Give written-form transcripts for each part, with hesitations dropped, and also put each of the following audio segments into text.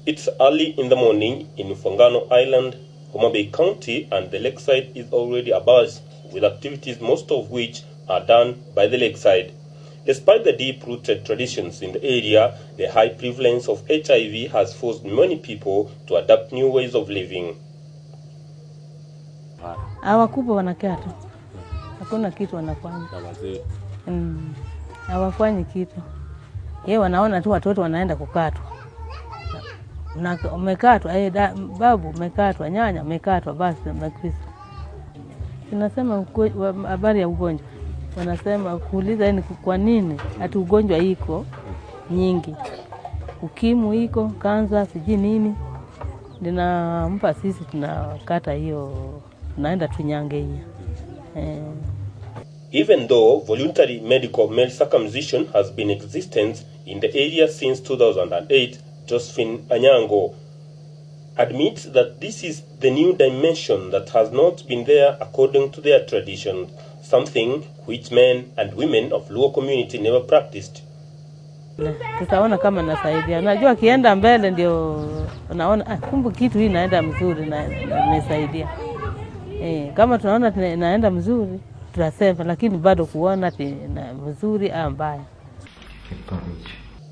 It's early in the morning in Ufangano Island, Homa Bay County, and the lakeside is already abuzz with activities, most of which are done by the lakeside. Despite the deep-rooted traditions in the area, the high prevalence of HIV has forced many people to adapt new ways of living. Hawakubwa wanakaa tu. Hakuna kitu wanafanya. Hawafanyi kitu. Yeye wanaona tu watoto wanaenda kukatwa. Na umekatwa, babu umekatwa, nyanya umekatwa, basi mkristo. Tunasema habari ya ugonjwa. Wanasema kuuliza ni kwa nini ati ugonjwa iko nyingi. Ukimwi iko, kansa, siji nini. Ninampa sisi tunakata hiyo, tunaenda tunyange hiyo. Even though voluntary medical male circumcision has been in existence in the area since 2008, Josephine Anyango admits that this is the new dimension that has not been there according to their tradition, something which men and women of Luo community never practiced. Tutaona kama nasaidia. Najua kienda mbele ndio unaona kumbe kitu hii inaenda mzuri na nisaidia. Kama tunaona inaenda mzuri tutasema, lakini bado kuona mzuri au mbaya.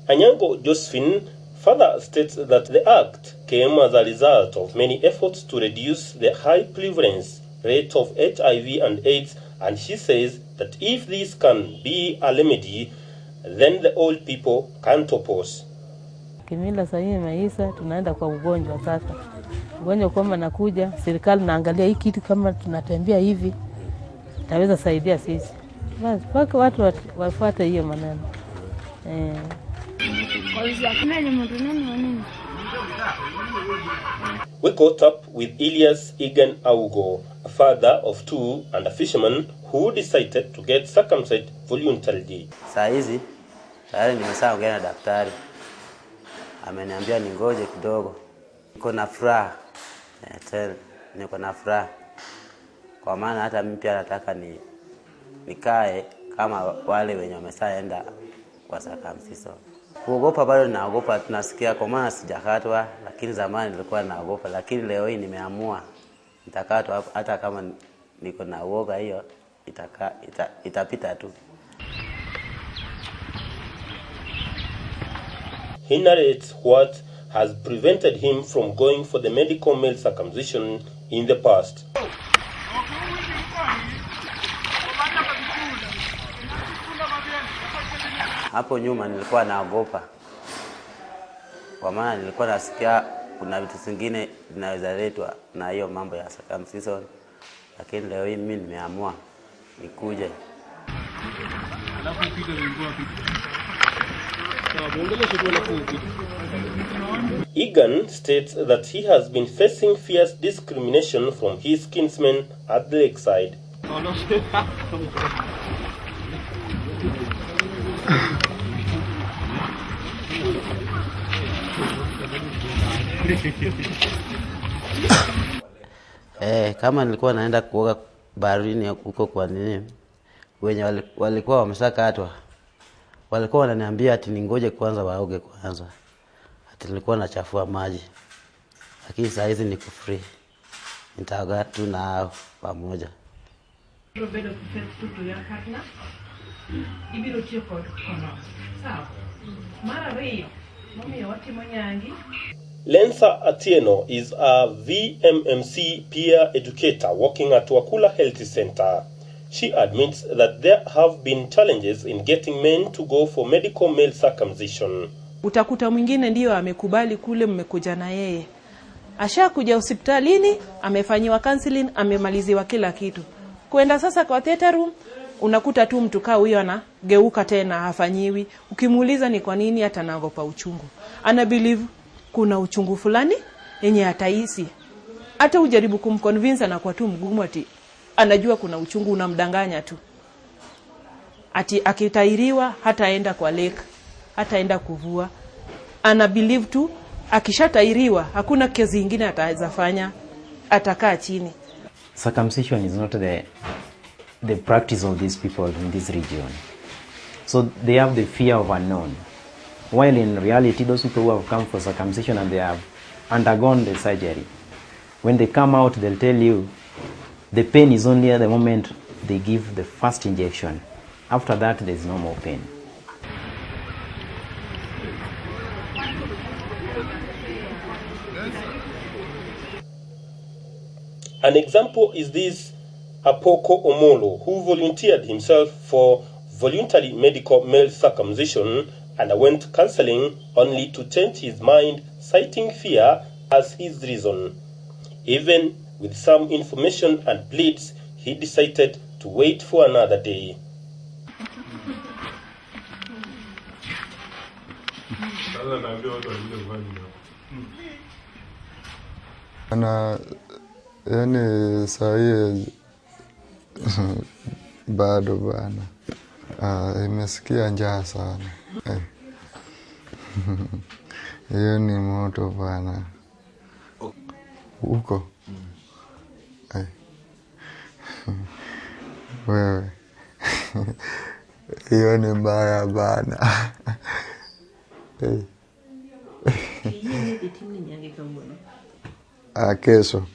Anyango Josephine further states that the act came as a result of many efforts to reduce the high prevalence rate of HIV and AIDS, and she says that if this can be a remedy, then the old people can't oppose. Kimila sasa maisha tunaenda kwa ugonjwa sasa. Ugonjwa kama nakuja, serikali naangalia hii kitu kama tunatembea hivi, taweza saidia sisi. Basi paka watu wafuate hiyo maneno. We caught up with Elias Igan Augo, a father of two and a fisherman who decided to get circumcised voluntarily. Saa hizi tayari nimeshaongea na daktari. Ameniambia ningoje kidogo. Niko na furaha. Niko na furaha. Kwa maana hata mimi pia nataka nikae kama wale wenye wameshaenda kwa circumcision. Kuogopa bado naogopa, tunasikia kwa maana sijakatwa, lakini zamani nilikuwa naogopa, lakini leo hii nimeamua nitakatwa hata kama niko na uoga, hiyo itapita tu. He narrates what has prevented him from going for the medical male circumcision in the past. Hapo nyuma nilikuwa naogopa. Kwa maana nilikuwa nasikia kuna vitu vingine vinaweza letwa na hiyo mambo ya circumcision. Lakini leo hii mimi nimeamua nikuje. Egan states that he has been facing fierce discrimination from his kinsmen at the lakeside. Kama nilikuwa naenda kuoga baharini huko kwa nini, wenye walikuwa wameshakatwa walikuwa wananiambia ati ningoje kwanza waoge kwanza, ati nilikuwa nachafua maji. Lakini saa hizi niko free, nitaoga tu nao pamoja. Lensa Atieno is a VMMC peer educator working at Wakula Health Center. She admits that there have been challenges in getting men to go for medical male circumcision. Utakuta mwingine ndio amekubali kule, mmekuja na yeye. Ashakuja hospitalini, amefanyiwa counseling, amemaliziwa kila kitu. Kwenda sasa kwa theater room, unakuta tu mtu kaa huyo anageuka tena hafanyiwi. Ukimuuliza ni kwa nini, hata anaogopa uchungu. Ana believe kuna uchungu fulani yenye atahisi. Hata ujaribu kumconvince na kwa tu mgumu, ati anajua kuna uchungu, unamdanganya tu. Ati akitairiwa hataenda kwa lake, hataenda kuvua. Ana believe tu akishatairiwa hakuna kazi nyingine ataweza fanya, atakaa chini. Circumcision is not the practice of these people in this region. So they have the fear of unknown. While in reality, those people who have come for circumcision and they have undergone the surgery, when they come out, they'll tell you the pain is only at the moment they give the first injection. After that, there's no more pain. An example is this Apoko Omolo, who volunteered himself for voluntary medical male circumcision and underwent counseling only to change his mind, citing fear as his reason. Even with some information and pleads, he decided to wait for another day. Yani sahi bado bana, imesikia njaa sana. Hiyo ni moto bana. Uko? Wewe. Hiyo ni mbaya bana. Kesho.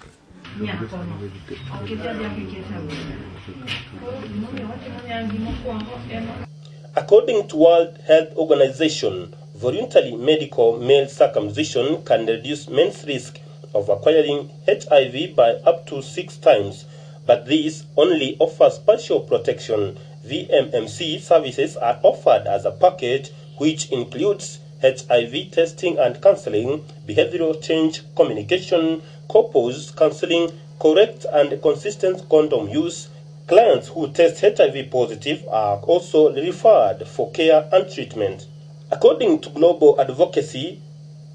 According to World Health Organization, voluntary medical male circumcision can reduce men's risk of acquiring HIV by up to 6 times, but this only offers partial protection. VMMC services are offered as a package which includes HIV testing and counseling, behavioral change, communication, couples counseling, correct and consistent condom use. Clients who test HIV positive are also referred for care and treatment. According to Global Advocacy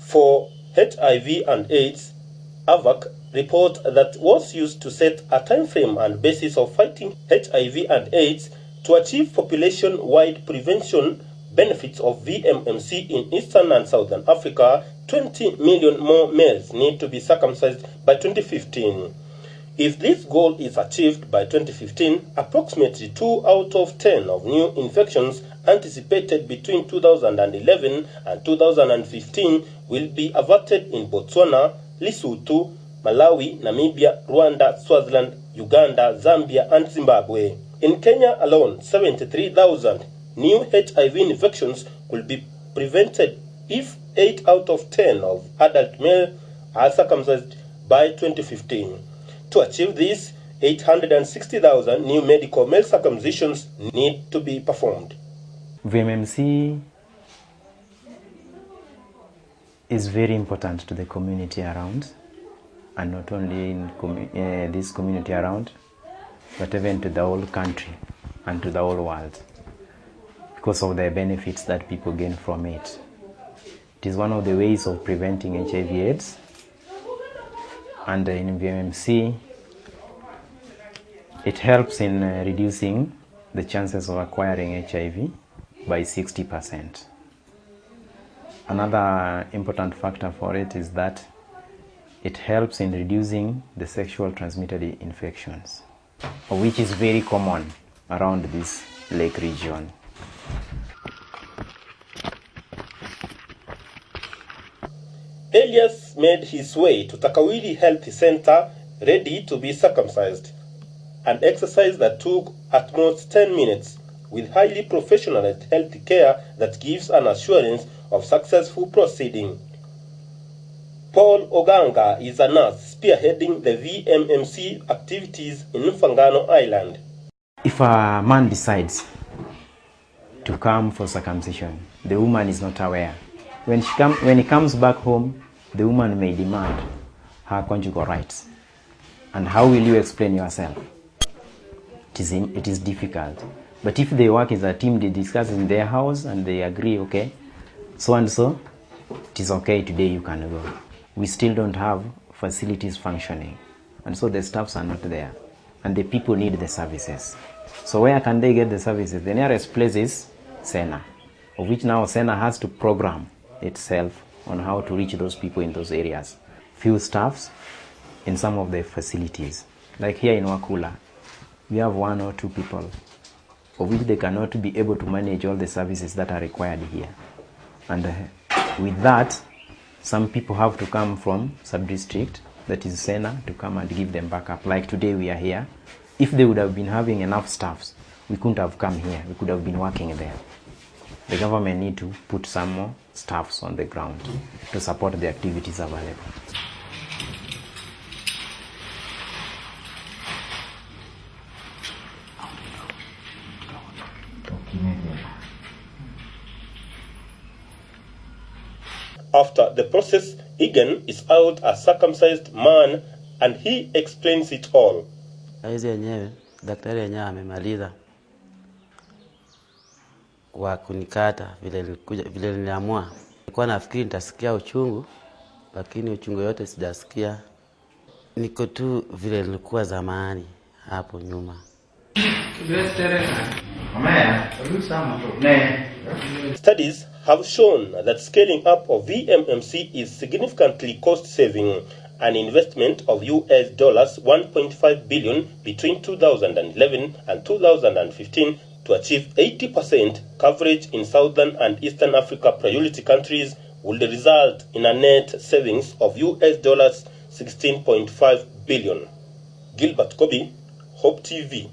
for HIV and AIDS, AVAC report that was used to set a time frame and basis of fighting HIV and AIDS to achieve population-wide prevention benefits of VMMC in Eastern and Southern Africa, 20 million more males need to be circumcised by 2015. If this goal is achieved by 2015, approximately 2 out of 10 of new infections anticipated between 2011 and 2015 will be averted in Botswana, Lesotho, Malawi, Namibia, Rwanda, Swaziland, Uganda, Zambia, and Zimbabwe. In Kenya alone, 73,000 new HIV infections could be prevented if 8 out of 10 of adult males are circumcised by 2015. To achieve this, 860,000 new medical male circumcisions need to be performed. VMMC is very important to the community around, and not only in this community around, but even to the whole country and to the whole world, because of the benefits that people gain from it. It is one of the ways of preventing HIV/AIDS, and in VMMC, it helps in reducing the chances of acquiring HIV by 60%. Another important factor for it is that it helps in reducing the sexual transmitted infections, which is very common around this lake region. Elias made his way to Takawiri Health Center ready to be circumcised, an exercise that took at most 10 minutes with highly professionalized health care that gives an assurance of successful proceeding. Paul Oganga is a nurse spearheading the VMMC activities in Mfangano Island. If a man decides to come for circumcision, the woman is not aware. When he comes back home, the woman may demand her conjugal rights. And how will you explain yourself? It is difficult. But if they work as a team, they discuss in their house and they agree, okay, so and so, it is okay, today you can go. We still don't have facilities functioning, and so the staffs are not there, and the people need the services. So where can they get the services? The nearest place is SENA, of which now SENA has to program itself on how to reach those people in those areas. Few staffs in some of the facilities, like here in Wakula, we have 1 or 2 people, of which they cannot be able to manage all the services that are required here. And with that, some people have to come from sub-district, that is Sena, to come and give them backup. Like today we are here. If they would have been having enough staffs, we couldn't have come here. We could have been working there. The government need to put some more staffs on the ground to support the activities available. After the process, Egan is out a circumcised man and he explains it all. Hizi yenyewe daktari yenyewe amemaliza kwa kunikata vile niliamua. Nilikuwa nafikiri nitasikia uchungu, lakini uchungu yote sijasikia. Niko tu vile nilikuwa zamani hapo nyuma. Studies have shown that scaling up of VMMC is significantly cost-saving, an investment of US dollars 1.5 billion between 2011 and 2015 to achieve 80% coverage in Southern and Eastern Africa priority countries will result in a net savings of US dollars 16.5 billion. Gilbert, Kobi, Hope TV.